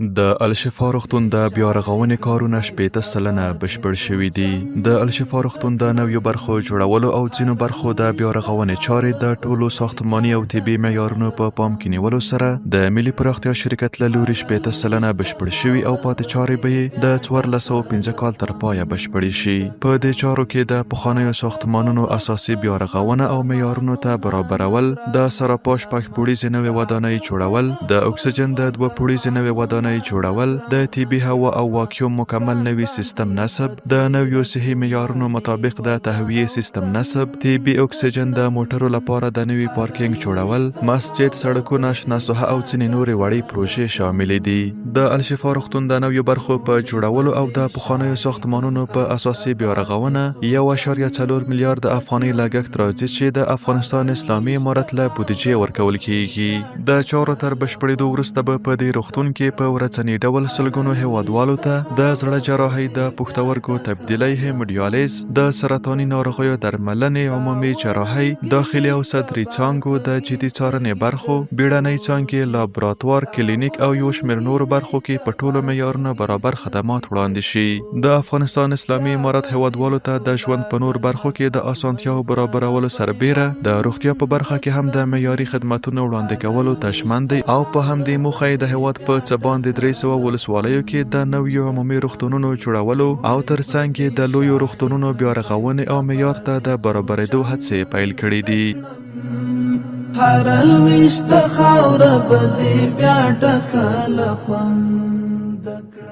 د الشفا روغتون د بیا رغونې کارونه 80 سلنه بشپړ شوي دي. د الشفا روغتون د نویو برخو جوړولو او ځینو برخو د بیا رغونې چارې د ټولو ساختماني او طبي معیارونو په پام کې نیولو سره د ملي پراختیا شرکت له لوري 80 سلنه بشپړ شوي او پاتې چارې به یې د 1415 کال تر پایه بشپړې شي. په دې چارو کې د پخوانیو ساختمانونو اساسي بیا رغونه او معیارونو ته برابرول، د سراپاش پاک پوړیزې نوې ودانۍ جوړول، د اکسیجن د 2 پوړیزې نوې ودانۍ جوړول، د طبي هوا او واکیوم مکمل نوي سیستم نصب، د نویو صحي معیارونو مطابق د تهویې سیستم نصب، طبي اکسیجن د موټرو لپاره د نوي پارکینګ جوړول، مسجد، سړکونه، شناسوه او ځینې نورې وړې پروژې شاملې دي. د الشفا روغتون د نویو برخو په جوړولو او د پخوانیو ساختمانونو په اساسي بیا رغونه 1.4 میلیارد افغانۍ لګښت راځي چې د افغانستان اسلامي امارت له بودیجې ورکول کیږي. د چارو تر بشپړېدو وروسته به په دې روغتون کې په ورځني ډول سلګونو هیوادوالو ته د زړه جراحۍ، د پښتورګو تبدیلۍ، هیموډیالیز، د سرطاني ناروغیو درملنې، عمومي جراحۍ، داخلي او صدري څانګو، د جدي څارنې برخو، بیړنۍ څانګې، لابراتوار، کلینیک او یو شمېر نورو برخو کې په ټولو معیارونو برابر خدمات وړاندې شي. د افغانستان اسلامي امارت هیوادوالو ته د ژوند په نور برخو کې د اسانتیاو برابرولو سربیره د روغتیا په برخه کې هم د معیاري خدماتونو وړاندې کولو ته ژمن دی او په همدې موخه یې د هیواد په څه باندې 300 ولسوالیو کې د نویو عمومي روغتونونو جوړولو او ترڅنګ یې د لویو روغتونونو بیا رغونې او معیار ته د برابرېدو هڅې پیل کړې دي. هر الويست خاور بدی بیا ټکل خو